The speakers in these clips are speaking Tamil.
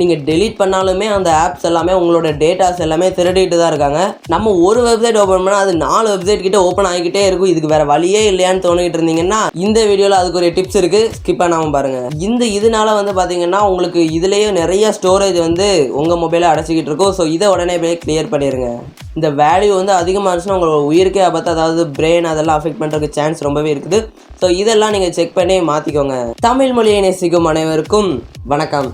நீங்கள் டெலீட் பண்ணாலுமே அந்த ஆப்ஸ் எல்லாமே உங்களோட டேட்டாஸ் எல்லாமே திருடிட்டு தான் இருக்காங்க. நம்ம ஒரு வெப்சைட் ஓப்பன் பண்ணால் அது 4 வெப்சைட் கிட்ட ஓப்பன் ஆகிக்கிட்டே இருக்கும். இதுக்கு வேறு வழியே இல்லையான்னு தோணிக்கிட்டு இருந்தீங்கன்னா இந்த வீடியோவில் அதுக்கு ஒரு டிப்ஸ் இருக்குது, ஸ்கிப் பண்ணாமல் பாருங்கள். இதனால வந்து பார்த்தீங்கன்னா உங்களுக்கு இதுலேயே நிறைய ஸ்டோரேஜ் வந்து உங்கள் மொபைலை அடைச்சிக்கிட்டு இருக்கும். ஸோ இதை உடனே போய் கிளியர் பண்ணிடுங்க. இந்த வேல்யூ வந்து அதிகமாக இருந்துச்சுன்னா உங்களோட உயிருக்கே ஆபத்து, அதாவது பிரெயின் அதெல்லாம் அஃபெக்ட் பண்ணுறதுக்கு சான்ஸ் ரொம்பவே இருக்குது. ஸோ இதெல்லாம் நீங்கள் செக் பண்ணி மாற்றிக்கோங்க. தமிழ் மொழியை நேசிக்கும் அனைவருக்கும் வணக்கம்.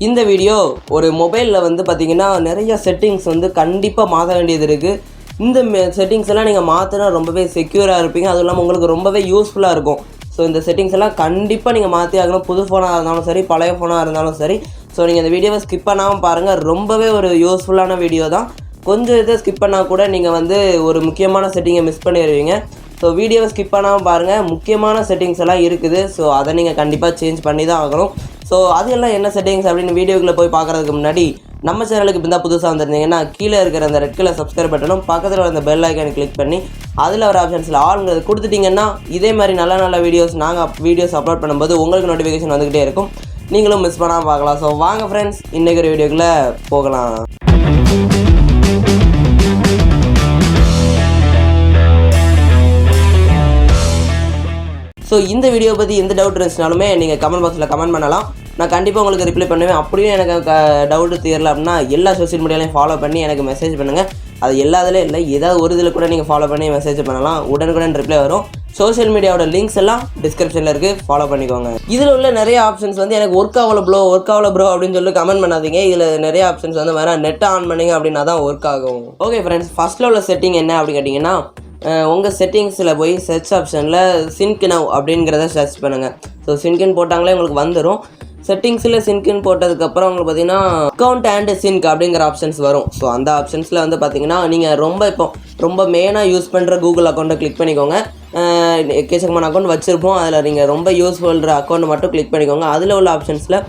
இந்த வீடியோ ஒரு மொபைலில் வந்து பார்த்திங்கன்னா நிறைய செட்டிங்ஸ் வந்து கண்டிப்பாக மாற்ற வேண்டியது இருக்குது. இந்த செட்டிங்ஸ் எல்லாம் நீங்கள் மாற்றினா ரொம்பவே செக்யூராக இருப்பீங்க. அதுவும் இல்லாமல் உங்களுக்கு ரொம்பவே யூஸ்ஃபுல்லாக இருக்கும். ஸோ இந்த செட்டிங்ஸ் எல்லாம் கண்டிப்பாக நீங்கள் மாற்றி ஆகணும். புது ஃபோனாக இருந்தாலும் சரி, பழைய ஃபோனாக இருந்தாலும் சரி. ஸோ நீங்கள் இந்த வீடியோவை ஸ்கிப் பண்ணாமல் பாருங்கள். ரொம்பவே ஒரு யூஸ்ஃபுல்லான வீடியோ தான். கொஞ்சம் இதை ஸ்கிப் பண்ணால் கூட நீங்கள் வந்து ஒரு முக்கியமான செட்டிங்கை மிஸ் பண்ணிடுவீங்க. ஸோ வீடியோவை ஸ்கிப் பண்ணாமல் பாருங்கள். முக்கியமான செட்டிங்ஸ் எல்லாம் இருக்குது. ஸோ அதை நீங்கள் கண்டிப்பாக சேஞ்ச் பண்ணி தான் ஆகணும். ஸோ அது எல்லாம் என்ன செட்டிங்ஸ் அப்படின்னு வீடியோக்குள்ளே போய் பார்க்குறதுக்கு முன்னாடி நம்ம சேனலுக்கு இப்போ தான் புதுசாக வந்திருந்தீங்கன்னா கீழே இருக்கிற அந்த ரெட் கலர் சப்ஸ்கிரைப் பட்டனும் பக்கத்தில் அந்த பெல் ஐக்கானை கிளிக் பண்ணி அதில் ஒரு ஆப்ஷன்ஸில் ஆளுங்கிறது கொடுத்துட்டிங்கன்னா இதே மாதிரி நல்ல வீடியோஸ் நாங்கள் வீடியோஸ் அப்லோட் பண்ணும்போது உங்களுக்கு நோட்டிஃபிகேஷன் வந்துக்கிட்டே இருக்கும். நீங்களும் மிஸ் பண்ணாமல் பார்க்கலாம். ஸோ வாங்க ஃப்ரெண்ட்ஸ், இன்றைக்கி ஒரு வீடியோக்குள்ளே போகலாம். ஸோ இந்த வீடியோ பற்றி எந்த டவுட் இருந்துச்சுனாலுமே நீங்கள் கமெண்ட் பாக்ஸில் கமெண்ட் பண்ணலாம். நான் கண்டிப்பாக உங்களுக்கு ரிப்ளை பண்ணுவேன். அப்படியும் எனக்கு டவுட்டு தெரியல அப்படின்னா எல்லா சோஷியல் மீடியாலையும் ஃபாலோ பண்ணி எனக்கு மெசேஜ் பண்ணுங்கள். அது எல்லாத்துலேயும் இல்லை, ஏதாவது ஒரு இதில் கூட நீங்கள் ஃபாலோ பண்ணி மெசேஜ் பண்ணலாம். உடனுக்குடன் ரிப்ளை வரும். சோஷியல் மீடியாவோட லிங்க்ஸ் எல்லாம் டிஸ்கிரிப்ஷனில் இருக்குது, ஃபாலோ பண்ணிக்கோங்க. இதில் உள்ள நிறைய ஆப்ஷன்ஸ் வந்து எனக்கு ஒர்க் ஆகல ப்ரோ அப்படின்னு சொல்லி கமெண்ட் பண்ணாதீங்க. இதில் நிறைய ஆப்ஷன்ஸ் வந்து வேறு நெட்டை ஆன் பண்ணிங்க அப்படின்னா தான் ஒர்க் ஆகும். ஓகே ஃப்ரெண்ட்ஸ், ஃபஸ்ட்டில் உள்ள செட்டிங் என்ன அப்படின்னு கேட்டிங்கன்னா உங்கள் செட்டிங்ஸில் போய் சர்ச் ஆப்ஷனில் சின்க் நவ் அப்படிங்கிறத சர்ச் பண்ணுங்கள். ஸோ சின்கின் போட்டாங்களே உங்களுக்கு வந்துடும். செட்டிங்ஸில் சின்கின் போட்டதுக்கப்புறம் உங்களுக்கு பார்த்தீங்கன்னா அக்கௌண்ட் அண்ட் சின்க் அப்படிங்கிற ஆப்ஷன்ஸ் வரும். ஸோ அந்த ஆப்ஷன்ஸில் வந்து பார்த்தீங்கன்னா நீங்கள் ரொம்ப மெயினாக யூஸ் பண்ணுற கூகுள் அக்கௌண்ட்டை கிளிக் பண்ணிக்கோங்க. எக்கச்சக்கமான அக்கௌண்ட் வச்சுருப்போம். அதில் நீங்கள் ரொம்ப யூஸ் பண்ணுற அக்கௌண்ட்டை மட்டும் கிளிக் பண்ணிக்கோங்க. அதில் உள்ள ஆப்ஷன்ஸில்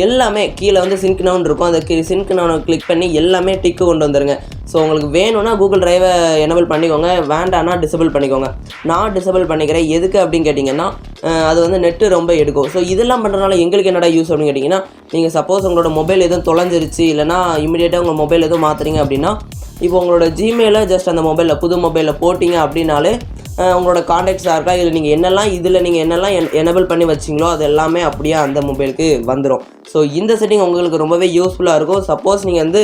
எல்லாமே கீழே வந்து சின்க் நவுன் இருக்கும். அந்த சின்க் நவுனை கிளிக் பண்ணி எல்லாமே டிக்கு கொண்டு வந்துடுங்க. ஸோ உங்களுக்கு வேணும்னா கூகுள் ட்ரைவை எனபிள் பண்ணிக்கோங்க, வேண்டாம்னா டிசபிள் பண்ணிக்கோங்க. நான் டிசபிள் பண்ணிக்கிறேன். எதுக்கு அப்படின்னு கேட்டிங்கன்னா அது வந்து நெட்டு ரொம்ப எடுக்கும். ஸோ இதெல்லாம் பண்ணுறதுனால எங்களுக்கு என்னடா யூஸ் அப்படின்னு கேட்டிங்கன்னா, நீங்கள் சப்போஸ் உங்களோட மொபைல் எதுவும் தொலைஞ்சிருச்சு இல்லைனா இமீடியட்டாக உங்கள் மொபைல் எதுவும் மாற்றுறீங்க அப்படின்னா, இப்போ உங்களோட ஜிமெயிலை ஜஸ்ட் அந்த மொபைலில் புது மொபைலில் போட்டிங்க அப்படின்னாலே உங்களோட கான்டாக்ட்ஸாக இருக்கா இல்லை நீங்கள் என்னெல்லாம் எனபிள் பண்ணி வச்சிங்களோ அது எல்லாமே அப்படியே அந்த மொபைலுக்கு வந்துடும். ஸோ இந்த செட்டிங் உங்களுக்கு ரொம்பவே யூஸ்ஃபுல்லாக இருக்கும். சப்போஸ் நீங்கள் வந்து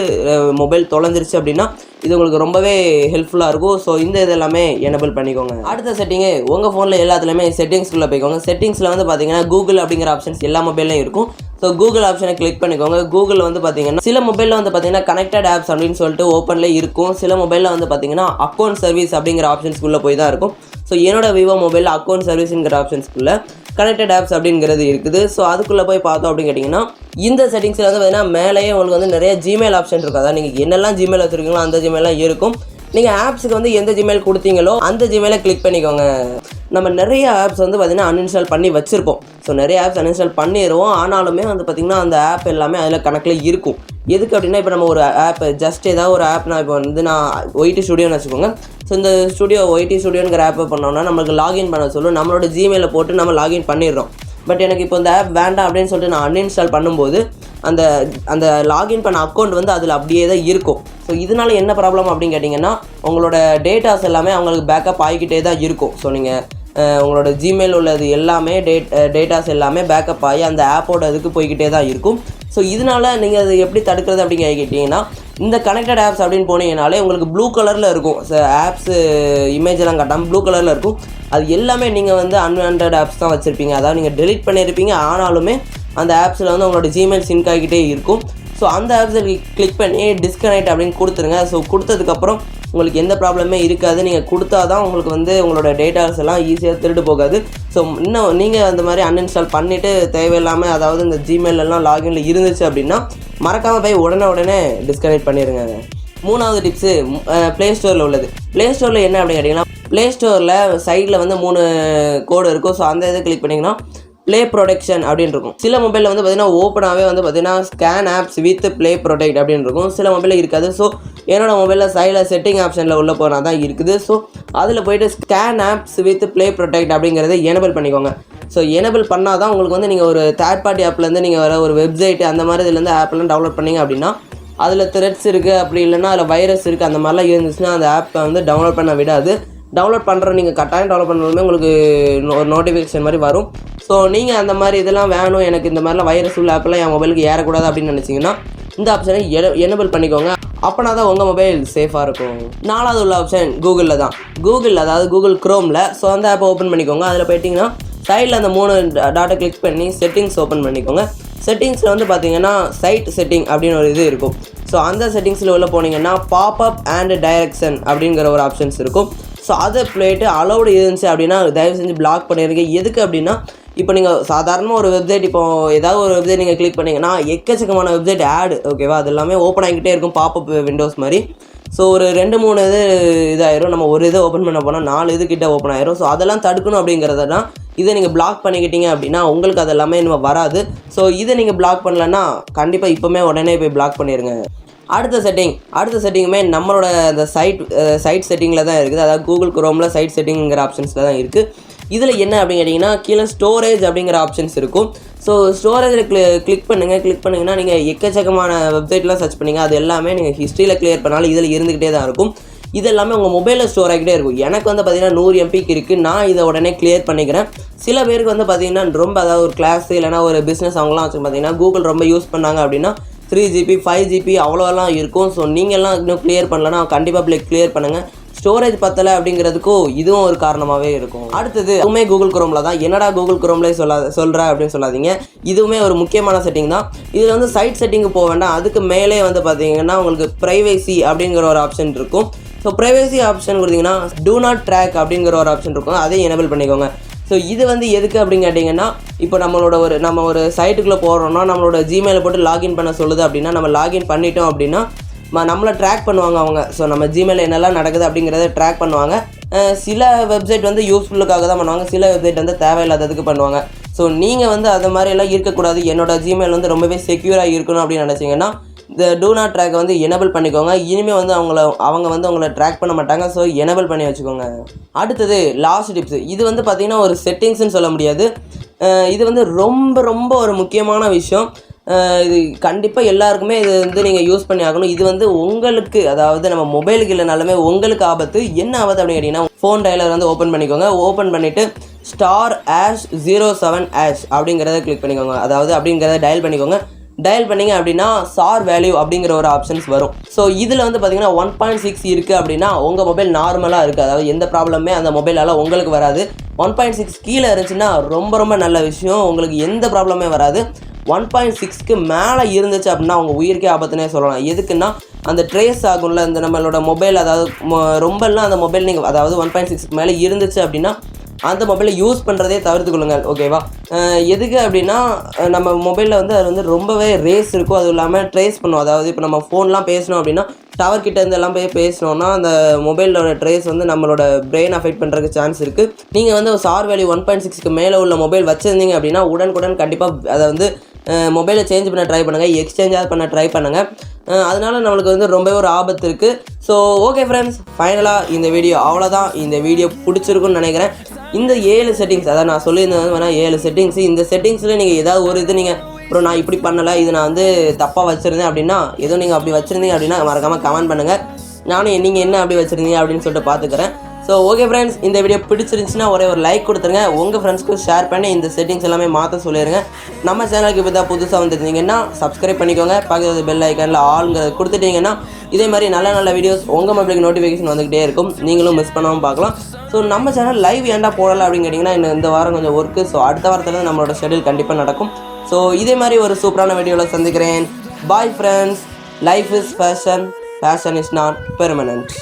மொபைல் தொலைஞ்சிருச்சு அப்படின்னா இது உங்களுக்கு ரொம்பவே ஹெல்ப்ஃபுல்லாக இருக்கும். ஸோ இந்த இதெல்லாமே எனபிள் பண்ணிக்கோங்க. அடுத்த செட்டிங்கு உங்கள் ஃபோனில் எல்லாத்துலேயுமே செட்டிங்ஸ்குள்ளே போய்க்கோங்க. செட்டிங்ஸில் வந்து பார்த்தீங்கன்னா கூகுள் அப்படிங்கிற ஆப்ஷன்ஸ் எல்லா மொபைல்லையும் இருக்கும். ஸோ கூகுள் ஆப்ஷனை கிளிக் பண்ணிக்கோங்க. கூகுளில் வந்து பார்த்தீங்கன்னா சில மொபைலில் வந்து பார்த்தீங்கன்னா கனெக்டட் ஆப்ஸ் அப்படின்னு சொல்லிட்டு ஓப்பனில் இருக்கும். சில மொபைலில் வந்து பார்த்தீங்கன்னா அக்கௌண்ட் சர்வீஸ் அப்படிங்கிற ஆப்ஷன்ஸ்குள்ளே போய் தான் இருக்கும். ஸோ என்னோட விவோ மொபைலில் அக்கௌண்ட் சர்வீஸுங்கிற ஆப்ஷன்ஸ்குள்ளே கனெக்டட் ஆப்ஸ் அப்படிங்கிறது இருக்குது. ஸோ அதுக்குள்ளே போய் பார்த்தோம் அப்படின்னு கேட்டிங்கன்னா இந்த செட்டிங்ஸில் வந்து பார்த்தீங்கன்னா மேலேயே உங்களுக்கு வந்து நிறைய ஜிமெயில் ஆப்ஷன் இருக்கும். அதாவது நீங்கள் என்னெல்லாம் ஜிமெயில் வச்சுருக்கீங்களோ அந்த ஜிமெயிலாம் இருக்கும். நீங்கள் ஆப்ஸுக்கு வந்து எந்த ஜிமெயில் கொடுத்தீங்களோ அந்த ஜிமெயிலை கிளிக் பண்ணிக்கோங்க. நம்ம நிறைய ஆப்ஸ் வந்து பார்த்திங்கன்னா அன்இன்ஸ்டால் பண்ணி வச்சுருப்போம். ஸோ நிறைய ஆப்ஸ் அன்இன்ஸ்டால் பண்ணிடுவோம். ஆனாலுமே வந்து பார்த்திங்கன்னா அந்த ஆப் எல்லாமே அதில் கணக்கில் இருக்கும். எதுக்கு அப்படின்னா இப்போ நம்ம ஒரு ஆப் ஜஸ்ட் ஏதாவது ஒரு ஆப் நான் இப்போ வந்து நான் ஒய்டி ஸ்டுடியோன்னு வச்சுக்கோங்க. ஸோ இந்த ஒய்டி ஸ்டுடியோங்கிற ஆப்பை பண்ணோம்னா நம்மளுக்கு லாகின் பண்ண சொல்லும். நம்மளோட ஜிமெயிலை போட்டு நம்ம லாகின் பண்ணிடுறோம். பட் எனக்கு இப்போ இந்த ஆப் வேண்டாம் அப்படின்னு சொல்லிட்டு நான் அன்இன்ஸ்டால் பண்ணும்போது அந்த லாகின் பண்ண அக்கௌண்ட் வந்து அதில் அப்படியே தான் இருக்கும். ஸோ இதனால் என்ன ப்ராப்ளம் அப்படின்னு கேட்டிங்கன்னா உங்களோட டேட்டாஸ் எல்லாமே அவங்களுக்கு பேக்கப் ஆகிக்கிட்டே தான் இருக்கும். ஸோ நீங்கள் உங்களோட ஜிமெயில் உள்ளது எல்லாமே டேட்டாஸ் எல்லாமே பேக்கப் ஆகி அந்த ஆப்போட இதுக்கு போய்கிட்டே தான் இருக்கும். ஸோ இதனால் நீங்கள் அது எப்படி தடுக்கிறது அப்படின்னு கேட்டிங்கன்னா இந்த கனெக்டட் ஆப்ஸ் அப்படின்னு போனீங்கனாலே உங்களுக்கு ப்ளூ கலரில் இருக்கும். ஆப்ஸு இமேஜ் எல்லாம் காட்டாமல் ப்ளூ கலரில் இருக்கும். அது எல்லாமே நீங்கள் வந்து அன்வான்டட் ஆப்ஸ் தான் வச்சுருப்பீங்க. அதாவது நீங்கள் டெலிட் பண்ணியிருப்பீங்க. ஆனாலுமே அந்த ஆப்ஸில் வந்து உங்களோட ஜிமெயில் சிங்க் ஆகிக்கிட்டே இருக்கும். ஸோ அந்த ஆப்ஸை கிளிக் பண்ணி டிஸ்கனெக்ட் அப்படின்னு கொடுத்துருங்க. ஸோ கொடுத்ததுக்கப்புறம் உங்களுக்கு எந்த ப்ராப்ளமே இருக்காது. நீங்கள் கொடுத்தா தான் உங்களுக்கு வந்து உங்களோட டேட்டாஸ் எல்லாம் ஈஸியாக திருட்டு போகாது. ஸோ இன்னும் நீங்கள் அந்த மாதிரி அன்இன்ஸ்டால் பண்ணிவிட்டு தேவையில்லாமல் அதாவது இந்த ஜிமெயிலெல்லாம் லாகின்ல இருந்துச்சு அப்படின்னா மறக்காமல் போய் உடனே டிஸ்கனெக்ட் பண்ணிடுங்க. மூணாவது டிப்ஸு ப்ளே ஸ்டோரில் உள்ளது. ப்ளே ஸ்டோரில் என்ன அப்படின்னு கேட்டிங்கன்னா ப்ளே ஸ்டோரில் சைடில் வந்து 3 கோடு இருக்கும். ஸோ அந்த இதை கிளிக் பண்ணிங்கன்னா ப்ளே ப்ரொடெக்ஷன் அப்படின்னு இருக்கும். சில மொபைலில் வந்து பார்த்திங்கன்னா ஓப்பனாகவே வந்து பார்த்திங்கன்னா scan apps with play protect அப்படின்னு இருக்கும். சில மொபைலில் இருக்காது. ஸோ என்னோட மொபைலில் சைடில் செட்டிங் ஆப்ஷனில் உள்ளே போனால் தான் இருக்குது. ஸோ அதில் போய்ட்டு scan apps with play protect அப்படிங்கிறத எனபிள் பண்ணிக்கோங்க. ஸோ எனேபிள் பண்ணால் தான் உங்களுக்கு வந்து நீங்கள் ஒரு தேர்ட் பார்ட்டி ஆப்லேருந்து நீங்கள் வர ஒரு வெப்சைட் அந்த மாதிரி இதுலேருந்து ஆப்லாம் டவுன்லோட் பண்ணிங்க அப்படின்னா அதில் த்ரெட்ஸ் இருக்குது, அப்படி இல்லைன்னா அதில் வைரஸ் இருக்குது, அந்த மாதிரிலாம் இருந்துச்சுன்னா அந்த ஆப்பை வந்து டவுன்லோட் பண்ண விடாது. டவுன்லோட் பண்ணுற நீங்கள் கட்டாயம் டவுன்லோட் பண்ணணுமே உங்களுக்கு ஒரு நோட்டிஃபிகேஷன் மாதிரி வரும். ஸோ நீங்கள் அந்த மாதிரி இதெல்லாம் வேணும், எனக்கு இந்த மாதிரிலாம் வைரஸ் உள்ள ஆப்பெல்லாம் என் மொபைலுக்கு ஏறக்கூடாது அப்படின்னு நினச்சிங்கன்னா இந்த ஆப்ஷனை எனேபிள் பண்ணிக்கோங்க. அப்போனா தான் உங்கள் மொபைல் சேஃபாக இருக்கும். 4வது உள்ள ஆப்ஷன் கூகுளில் தான். கூகுள், அதாவது கூகுள் க்ரோமில். ஸோ அந்த ஆப்பை ஓப்பன் பண்ணிக்கோங்க. அதில் போயிட்டிங்கன்னா சைடில் அந்த 3 டாட்டை கிளிக் பண்ணி செட்டிங்ஸ் ஓப்பன் பண்ணிக்கோங்க. செட்டிங்ஸில் வந்து பார்த்தீங்கன்னா சைட் செட்டிங் அப்படின்னு ஒரு இது இருக்கும். ஸோ அந்த செட்டிங்ஸில் உள்ள போனீங்கன்னா பாப்அப் அண்ட் டைரக்ஷன் அப்படிங்கிற ஒரு ஆப்ஷன்ஸ் இருக்கும். ஸோ அதை போய்ட்டு அலௌடு இருந்துச்சு அப்படின்னா தயவு செஞ்சு பிளாக் பண்ணிடுங்க. எதுக்கு அப்படின்னா இப்போ நீங்கள் சாதாரணமாக ஒரு வெப்சைட், இப்போ ஏதாவது ஒரு வெப்சைட் நீங்கள் கிளிக் பண்ணிங்கன்னா எக்கச்சக்கமான வெப்சைட் ஆடு, ஓகேவா, அது எல்லாமே ஓப்பன் ஆகிக்கிட்டே இருக்கும் பாப்அப் விண்டோஸ் மாதிரி. ஸோ ஒரு 2-3 இதாயிரும். நம்ம ஒரு இதை ஓப்பன் பண்ண போனால் 4 கிட்ட ஓப்பன் ஆயிரும். ஸோ அதெல்லாம் தடுக்கணும் அப்படிங்கிறதான் இதை நீங்கள் பிளாக் பண்ணிக்கிட்டீங்க அப்படின்னா உங்களுக்கு அது எல்லாமே இன்னும் வராது. ஸோ இதை நீங்கள் பிளாக் பண்ணலன்னா கண்டிப்பாக இப்போமே உடனே போய் பிளாக் பண்ணிடுங்க. அடுத்த செட்டிங்குமே நம்மளோட அந்த சைட் செட்டிங்கில் தான் இருக்குது. அதாவது கூகுள் குரோமில் சைட் செட்டிங்கிற ஆப்ஷன்ஸில் தான் இருக்குது. இதில் என்ன அப்படின்னு கேட்டிங்கன்னா கீழே ஸ்டோரேஜ் அப்படிங்கிற ஆப்ஷன்ஸ் இருக்கும். ஸோ ஸ்டோரேஜில் கிளிக் பண்ணிங்கன்னா நீங்கள் எக்கச்சக்கமான வெப்சைட்லாம் சர்ச் பண்ணிங்க, அது எல்லாமே நீங்கள் ஹிஸ்ட்ரியில் கிளியர் பண்ணாலும் இதில் இருந்துக்கிட்டே தான் இருக்கும். இது எல்லாமே உங்கள் மொபைலில் ஸ்டோர் ஆகிக்கிட்டே இருக்கும். எனக்கு வந்து பார்த்திங்கன்னா 100 MB இருக்குது. நான் இதை உடனே கிளியர் பண்ணிக்கிறேன். சில பேருக்கு வந்து பார்த்திங்கன்னா ரொம்ப, அதாவது ஒரு கிளாஸ் இல்லைனா ஒரு பிஸ்னஸ் அவங்களாம் வச்சு பார்த்திங்கன்னா கூகுள் ரொம்ப யூஸ் பண்ணாங்க அப்படின்னா 3 GB 5 GB அவ்வளோலாம் இருக்கும். ஸோ நீங்கள்லாம் இன்னும் கிளியர் பண்ணலன்னா கண்டிப்பாக கிளியர் பண்ணுங்கள். ஸ்டோரேஜ் பத்தலை அப்படிங்கிறதுக்கும் இதுவும் ஒரு காரணமாகவே இருக்கும். அடுத்தது இதுவுமே கூகுள் குரோமில் தான். என்னடா கூகுள் குரோம்லேயே சொல்கிற அப்படின்னு சொல்லாதீங்க. இதுவுமே ஒரு முக்கியமான செட்டிங் தான். இதில் வந்து சைட் செட்டிங்கு போக வேண்டாம். அதுக்கு மேலே வந்து பார்த்தீங்கன்னா உங்களுக்கு ப்ரைவேசி அப்படிங்கிற ஒரு ஆப்ஷன் இருக்கும். ஸோ ப்ரைவேசி ஆப்ஷன் கொடுத்தீங்கன்னா டூ நாட் ட்ராக் அப்படிங்கிற ஒரு ஆப்ஷன் இருக்கும். அதையும் எனேபிள் பண்ணிக்கோங்க. ஸோ இது வந்து எதுக்கு அப்படின்னு கேட்டிங்கன்னா இப்போ நம்ம ஒரு சைட்டுக்குள்ளே போகிறோன்னா நம்மளோட ஜிமெயிலை போட்டு லாகின் பண்ண சொல்லுது அப்படின்னா நம்ம லாகின் பண்ணிட்டோம் அப்படின்னா நம்மளை ட்ராக் பண்ணுவாங்க அவங்க. ஸோ நம்ம ஜிமெயிலில் என்னெல்லாம் நடக்குது அப்படிங்கிறத ட்ராக் பண்ணுவாங்க. சில வெப்சைட் வந்து யூஸ்ஃபுல்லுக்காக தான் பண்ணுவாங்க, சில வெப்சைட் வந்து தேவையில்லாததுக்கு பண்ணுவாங்க. ஸோ நீங்கள் வந்து அது மாதிரியெல்லாம் இருக்கக்கூடாது. என்னோடய ஜிமெயில் வந்து ரொம்பவே செக்யூராக இருக்கணும் அப்படின்னு நினச்சிங்கன்னா இந்த டூ நாட் ட்ராக் வந்து எனேபிள் பண்ணிக்கோங்க. இனிமேல் வந்து அவங்க வந்து உங்களை ட்ராக் பண்ண மாட்டாங்க. ஸோ எனேபிள் பண்ணி வச்சுக்கோங்க. அடுத்தது லாஸ்ட் டிப்ஸ். இது வந்து பார்த்திங்கன்னா ஒரு செட்டிங்ஸ்ன்னு சொல்ல முடியாது. இது வந்து ரொம்ப ரொம்ப ஒரு முக்கியமான விஷயம். இது கண்டிப்பாக எல்லாருக்குமே இது வந்து நீங்கள் யூஸ் பண்ணி ஆகணும். இது வந்து உங்களுக்கு, அதாவது நம்ம மொபைலுக்கு இல்லைனாலுமே உங்களுக்கு ஆபத்து. என்ன ஆபத்து அப்படின்னு கேட்டிங்கன்னா ஃபோன் டயலர் வந்து ஓப்பன் பண்ணிக்கோங்க. ஓப்பன் பண்ணிவிட்டு *#07# அப்படிங்கிறத கிளிக் பண்ணிக்கோங்க. அதாவது அப்படிங்கிறத டயல் பண்ணிக்கோங்க. டயல் பண்ணிங்க அப்படின்னா சார் வேல்யூ அப்படிங்கிற ஒரு ஆப்ஷன்ஸ் வரும். ஸோ இதில் வந்து பார்த்திங்கன்னா 1.6 இருக்குது அப்படின்னா உங்கள் மொபைல் நார்மலாக இருக்குது. அதாவது எந்த ப்ராப்ளமே அந்த மொபைலால் உங்களுக்கு வராது. 1.6 கீழே இருந்துச்சுன்னா ரொம்ப ரொம்ப நல்ல விஷயம், உங்களுக்கு எந்த ப்ராப்ளமே வராது. 1.6க்கு மேலே இருந்துச்சு அப்படின்னா அவங்க உயிருக்கே ஆபத்துனே சொல்லலாம். எதுக்குன்னா அந்த ட்ரேஸ் ஆகும்ல இந்த நம்மளோட மொபைல், அதாவது ரொம்பலாம் அந்த மொபைல் நீங்கள், அதாவது 1.6க்கு மேலே இருந்துச்சு அப்படின்னா அந்த மொபைலை யூஸ் பண்ணுறதே தவிர்த்துக்கொள்ளுங்கள், ஓகேவா. எதுக்கு அப்படின்னா நம்ம மொபைலில் வந்து அது வந்து ரொம்பவே ரேஸ் இருக்கும். அதுவும் இல்லாமல் ட்ரேஸ் பண்ணும். அதாவது இப்போ நம்ம ஃபோன்லாம் பேசணும் அப்படின்னா டவர் கிட்ட இருந்து எல்லாம் போய் பேசினோன்னா அந்த மொபைலோட ட்ரேஸ் வந்து நம்மளோட பிரெயின் அஃபெக்ட் பண்ணுறதுக்கு சான்ஸ் இருக்குது. நீங்கள் வந்து சார் வேல்யூ 1.6க்கு மேலே உள்ள மொபைல் வச்சுருந்தீங்க அப்படின்னா உடனுக்குடன் கண்டிப்பாக அதை வந்து மொபைலை சேஞ்ச் பண்ண ட்ரை பண்ணுங்கள், எக்ஸ்சேஞ்சாக பண்ண ட்ரை பண்ணுங்கள். அதனால் நம்மளுக்கு வந்து ரொம்பவே ஒரு ஆபத்து இருக்குது. ஸோ ஓகே ஃப்ரெண்ட்ஸ், ஃபைனலாக இந்த வீடியோ அவ்வளோதான். இந்த வீடியோ பிடிச்சிருக்குன்னு நினைக்கிறேன். இந்த 7 செட்டிங்ஸ், அதாவது நான் சொல்லியிருந்தது வேணால் 7 செட்டிங்ஸ். இந்த செட்டிங்ஸில் நீங்கள் ஏதாவது ஒரு இது நீங்கள் அப்புறம் நான் இப்படி பண்ணலை, இது நான் வந்து தப்பாக வச்சுருந்தேன் அப்படின்னா, எதுவும் நீங்கள் அப்படி வச்சுருந்தீங்க அப்படின்னா மறக்காமல் கமெண்ட் பண்ணுங்கள். நானும் நீங்கள் என்ன அப்படி வச்சுருந்தீங்க அப்படின்னு சொல்லிட்டு பார்த்துக்கிறேன். ஸோ ஓகே ஃப்ரெண்ட்ஸ், இந்த வீடியோ பிடிச்சிருந்துச்சுன்னா ஒரே ஒரு லைக் கொடுத்துருங்க. உங்கள் ஃப்ரெண்ட்ஸ்க்கு ஷேர் பண்ணி இந்த செட்டிங்ஸ் எல்லாமே மாற்ற சொல்லிடுங்க. நம்ம சேனலுக்கு இப்போ தான் புதுசாக வந்துருந்தீங்கன்னா சப்ஸ்கிரைப் பண்ணிக்கோங்க. பக்கத்து பெல் ஐக்கானில் ஆளுங்கிறத கொடுத்துட்டிங்கன்னா இதே மாதிரி நல்ல நல்ல வீடியோஸ் உங்கள் மொபைலுக்கு நோட்டிஃபிகேஷன் வந்துக்கிட்டே இருக்கும். நீங்களும் மிஸ் பண்ணாமல் பார்க்கலாம். ஸோ நம்ம சேனல் லைவ் ஏன்டா போடலை அப்படின்னு கேட்டிங்கன்னா இந்த வாரம் கொஞ்சம் ஒர்க்கு. ஸோ அடுத்த வாரத்தில் நம்மளோட ஷெடியூல் கண்டிப்பாக நடக்கும். ஸோ இதே மாதிரி ஒரு சூப்பரான வீடியோவில் சந்திக்கிறேன். Bye friends. Life is fashion, fashion is not permanent.